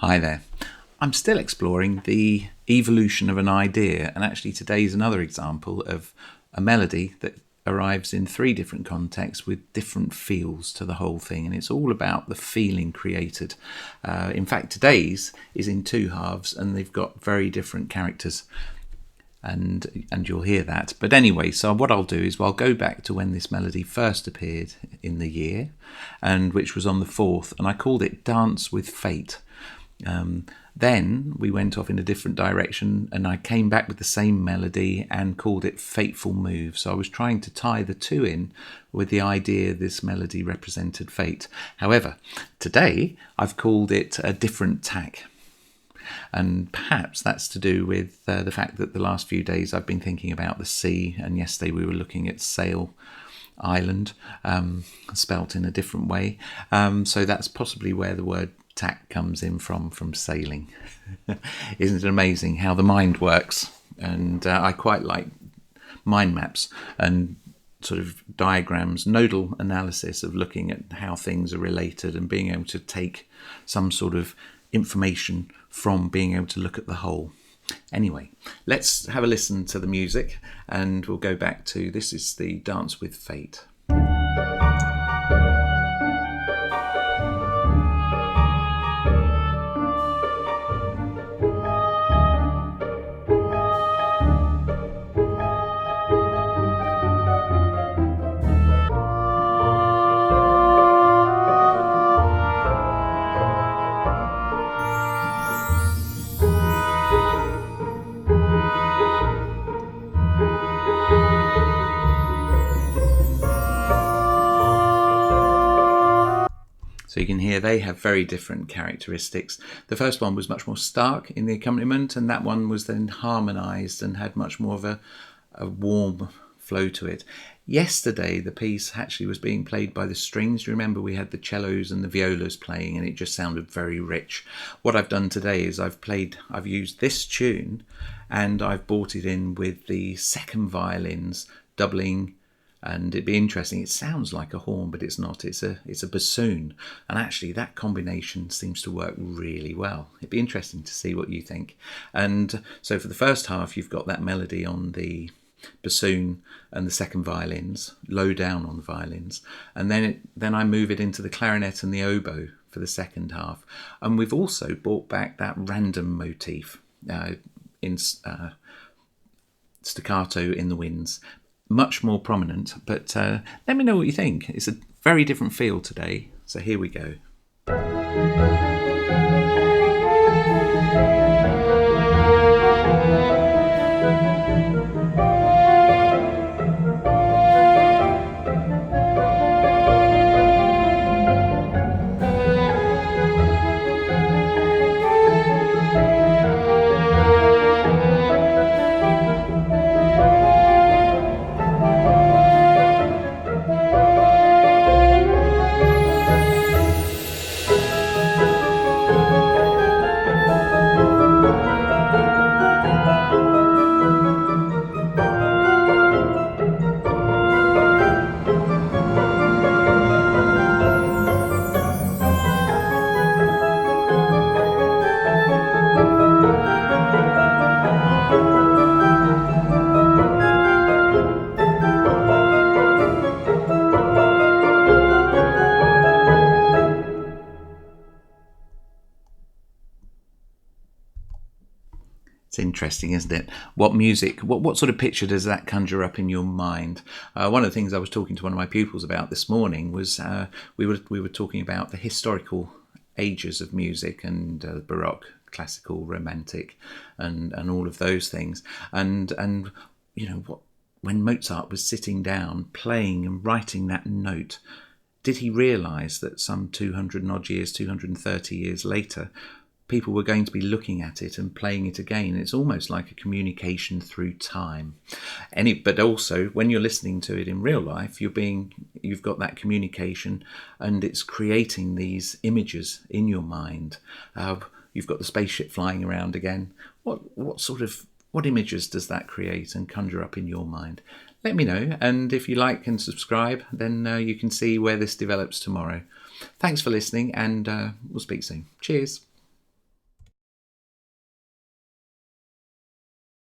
Hi there. I'm still exploring the evolution of an idea, and actually today's another example of a melody that arrives in three different contexts with different feels to the whole thing, and it's all about the feeling created. In fact, today's is in two halves, and they've got very different characters, and you'll hear that. But anyway, so what I'll do is I'll go back to when this melody first appeared in the year, and which was on the 4th, and I called it Dance with Fate. Then we went off in a different direction, and I came back with the same melody and called it Fateful Move. So I was trying to tie the two in with the idea this melody represented fate. However, today I've called it a different tack. And perhaps that's to do with the fact that the last few days I've been thinking about the sea, and yesterday we were looking at Sail Island, spelt in a different way. So that's possibly where the word tack comes in from sailing. Isn't it amazing how the mind works? And I quite like mind maps and sort of diagrams, nodal analysis of looking at how things are related and being able to take some sort of information from being able to look at the whole. Anyway, let's have a listen to the music, and we'll go back to, this is the Dance with Fate. So you can hear they have very different characteristics. The first one was much more stark in the accompaniment, and that one was then harmonised and had much more of a warm flow to it. Yesterday the piece actually was being played by the strings. You remember we had the cellos and the violas playing, and it just sounded very rich. What I've done today is I've used this tune, and I've brought it in with the second violins doubling. And it'd be interesting. It sounds like a horn, but it's not. It's a bassoon, and actually that combination seems to work really well. It'd be interesting to see what you think. And so for the first half, you've got that melody on the bassoon and the second violins, low down on the violins, and then I move it into the clarinet and the oboe for the second half. And we've also brought back that random motif in staccato in the winds. Much more prominent, but let me know what you think. It's a very different feel today, so here we go. It's interesting, isn't it? What music, what sort of picture does that conjure up in your mind? One of the things I was talking to one of my pupils about this morning was we were talking about the historical ages of music, and Baroque, classical, romantic, and all of those things. And you know, when Mozart was sitting down playing and writing that note, did he realise that some 200 odd years, 230 years later, people were going to be looking at it and playing it again? It's almost like a communication through time. But also, when you're listening to it in real life, you've got that communication, and it's creating these images in your mind. You've got the spaceship flying around again. What images does that create and conjure up in your mind? Let me know, and if you like and subscribe, then you can see where this develops tomorrow. Thanks for listening, and we'll speak soon. Cheers.